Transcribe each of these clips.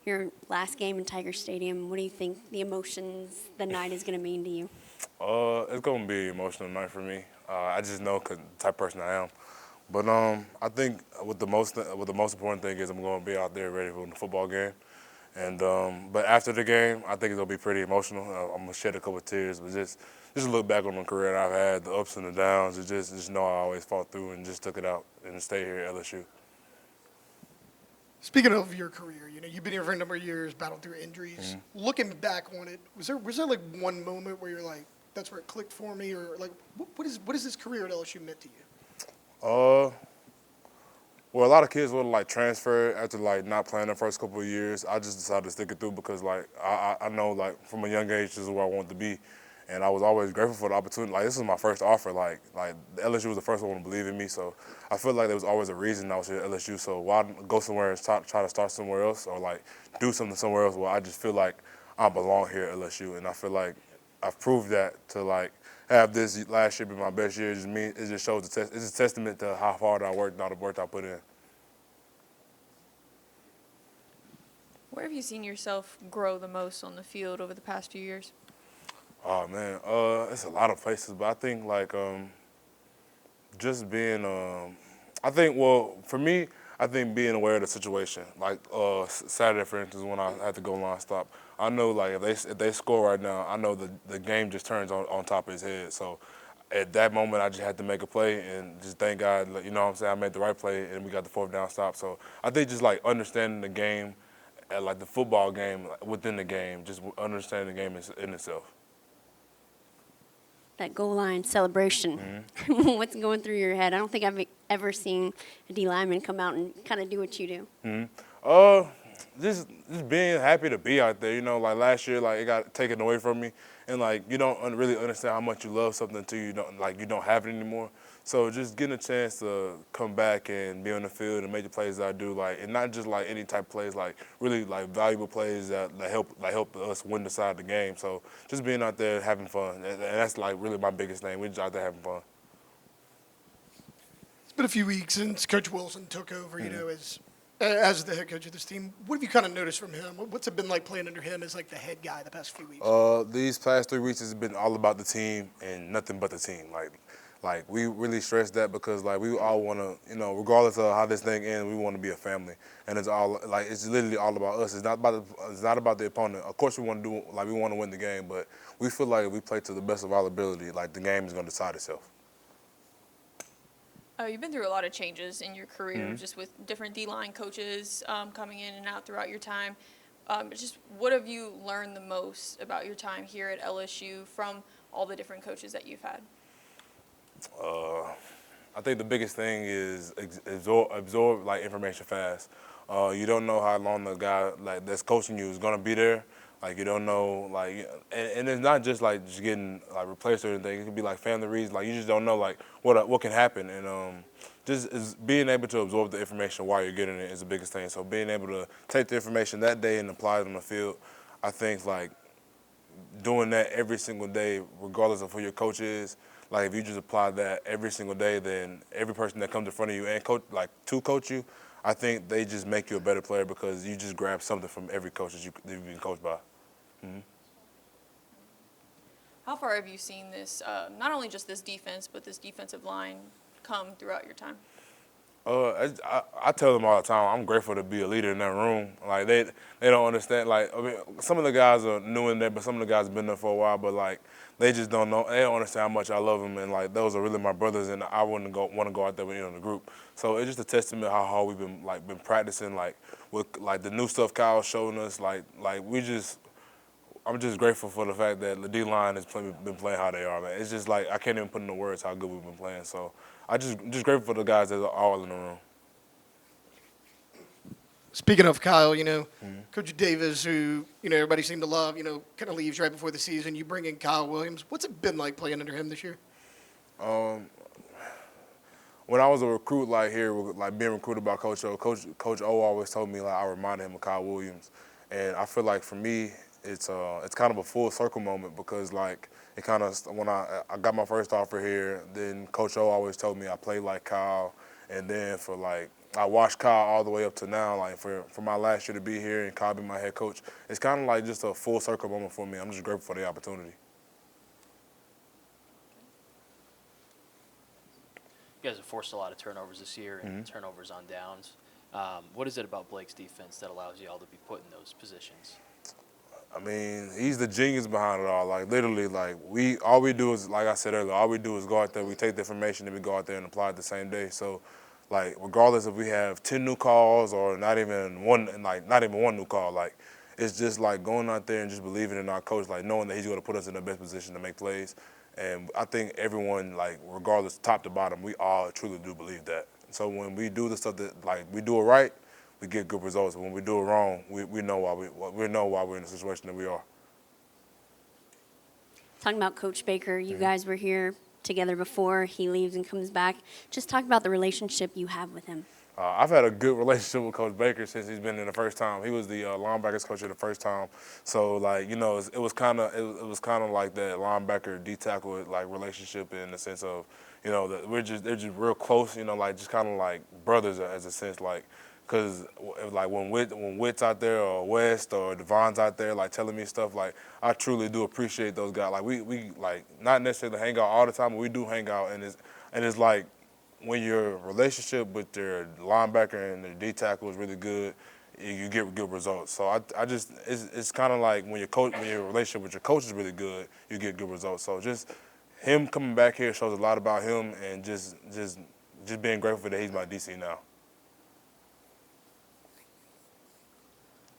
your last game in Tiger Stadium. What do you think the emotions, the night is going to mean to you? It's gonna be an emotional night for me. I just know 'cause the type of person I am. But I think with the most important thing is I'm gonna be out there ready for the football game. And but after the game, I think it'll be pretty emotional. I'm gonna shed a couple of tears, but just look back on the career I've had, the ups and the downs, and just know I always fought through and just took it out and stay here at LSU. Speaking of your career, you've been here for a number of years, battled through injuries. Looking back on it, was there like one moment where you're like, that's where it clicked for me, or like, what is this career at LSU meant to you? Uh, well, a lot of kids would like transfer after like not playing the first couple of years. I just decided to stick it through because like I know like from a young age this is where I wanted to be, and I was always grateful for the opportunity. Like this was my first offer. Like LSU was the first one to believe in me, so I feel like there was always a reason I was here at LSU. So why go somewhere and try to start somewhere else or like do something somewhere else? Well, I just feel like I belong here at LSU, and I feel like I've proved that to like have this last year be my best year. It just shows it's a testament to how hard I worked, all the work I put in. Where have you seen yourself grow the most on the field over the past few years? Oh man, it's a lot of places, but I think like just being I think well for me, I think being aware of the situation. Like Saturday, for instance, when I had to go line stop, I know like if they score right now, I know the game just turns on top of his head. So at that moment, I just had to make a play and just thank God, like, you know what I'm saying, I made the right play and we got the fourth down stop. So I think just like understanding the game, like the football game like, within the game, just understanding the game in itself. That goal line celebration. What's going through your head? I don't think I've ever seen a D lineman come out and kind of do what you do. Uh, just being happy to be out there. You know, like last year, like it got taken away from me, and like you don't really understand how much you love something until you don't have it anymore. So just getting a chance to come back and be on the field and make the plays that I do, like, and not just like any type of plays, like really like valuable plays that help us win the side of the game. So just being out there having fun, and that's like really my biggest thing. We're just out there having fun. It's been a few weeks since Coach Wilson took over, as the head coach of this team. What have you kind of noticed from him? What's it been like playing under him as like the head guy the past few weeks? These past 3 weeks has been all about the team and nothing but the team. Like we really stress that because like we all want to, regardless of how this thing ends, we want to be a family, and it's literally all about us. It's not about the opponent. Of course, we want to win the game, but we feel like if we play to the best of our ability, like the game is going to decide itself. You've been through a lot of changes in your career, just with different D-line coaches coming in and out throughout your time. Just what have you learned the most about your time here at LSU from all the different coaches that you've had? I think the biggest thing is absorb like information fast. You don't know how long the guy like that's coaching you is gonna be there. Like you don't know like, and it's not just like just getting like replaced or anything. It could be like family reasons. Like you just don't know like what can happen, and just is being able to absorb the information while you're getting it is the biggest thing. So being able to take the information that day and apply it on the field, I think like doing that every single day, regardless of who your coach is. Like if you just apply that every single day, then every person that comes in front of you and to coach you, I think they just make you a better player because you just grab something from every coach that you've been coached by. How far have you seen this, not only just this defense, but this defensive line come throughout your time? I tell them all the time, I'm grateful to be a leader in that room. Like they don't understand. Like I mean, some of the guys are new in there, but some of the guys have been there for a while. But like they just don't know. They don't understand how much I love them, and like those are really my brothers, and I wouldn't want to go out there with the group. So it's just a testament how hard we've been practicing. Like with like the new stuff Kyle's showing us. I'm just grateful for the fact that the D-line has been playing how they are, man. It's just like I can't even put into words how good we've been playing. So I just grateful for the guys that are all in the room. Speaking of Kyle, Coach Davis, who everybody seemed to love, kind of leaves right before the season. You bring in Kyle Williams. What's it been like playing under him this year? When I was a recruit like here, like being recruited by Coach O, Coach O always told me like I reminded him of Kyle Williams, and I feel like for me it's kind of a full circle moment because like it kind of when I got my first offer here, then Coach O always told me I played like Kyle, and then for like I watched Kyle all the way up to now. Like for my last year to be here and Kyle be my head coach, it's kind of like just a full circle moment for me. I'm just grateful for the opportunity. You guys have forced a lot of turnovers this year and turnovers on downs. What is it about Blake's defense that allows you all to be put in those positions? I mean, he's the genius behind it all. Like literally, like all we do is, like I said earlier, all we do is go out there, we take the information, and we go out there and apply it the same day. So, like regardless if we have 10 new calls or not even one new call, like it's just like going out there and just believing in our coach, like knowing that he's going to put us in the best position to make plays. And I think everyone, like regardless, top to bottom, we all truly do believe that. So when we do the stuff that like we do it right, we get good results. When we do it wrong, we know why we're in the situation that we are. Talking about Coach Baker, you guys were here together before. He leaves and comes back. Just talk about the relationship you have with him. I've had a good relationship with Coach Baker since he's been in the first time. He was the linebackers coach of the first time, so like it was kind of like that linebacker D tackle like relationship in the sense of that they're just real close, like just kind of like brothers as a sense, like. Cause like when Witt's out there or West or Devon's out there like telling me stuff, like I truly do appreciate those guys. Like we like not necessarily hang out all the time, but we do hang out, and it's like when your relationship with your linebacker and the D tackle is really good, you get good results. So I just it's kind of like when your relationship with your coach is really good, you get good results. So just him coming back here shows a lot about him, and just being grateful that he's my DC now.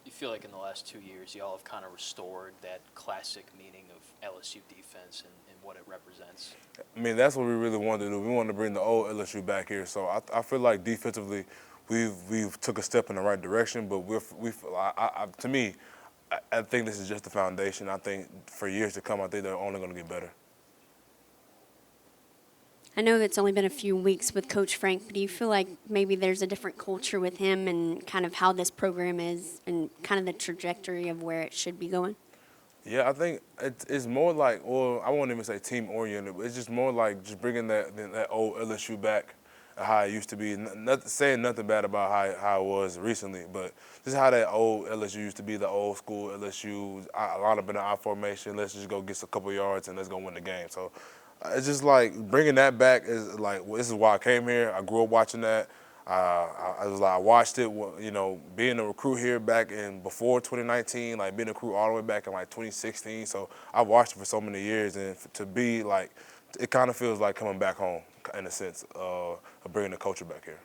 You feel like in the last 2 years, y'all have kind of restored that classic meaning of LSU defense and what it represents? I mean, that's what we really wanted to do. We wanted to bring the old LSU back here. So I feel like defensively, we've took a step in the right direction. But to me, I think this is just the foundation. I think for years to come, I think they're only going to get better. I know it's only been a few weeks with Coach Frank, but do you feel like maybe there's a different culture with him and kind of how this program is and kind of the trajectory of where it should be going? Yeah, I think it's more like, well, I won't even say team-oriented, but it's just more like just bringing that old LSU back, how it used to be. Saying nothing bad about how it was recently, but just how that old LSU used to be, the old school LSU, a lot of in the I formation, let's just go get a couple yards and let's go win the game. So it's just like bringing that back is like, this is why I came here. I grew up watching that. I watched it, being a recruit here back in before 2019, like being a recruit all the way back in like 2016. So I watched it for so many years, and to be like, it kind of feels like coming back home in a sense of bringing the culture back here.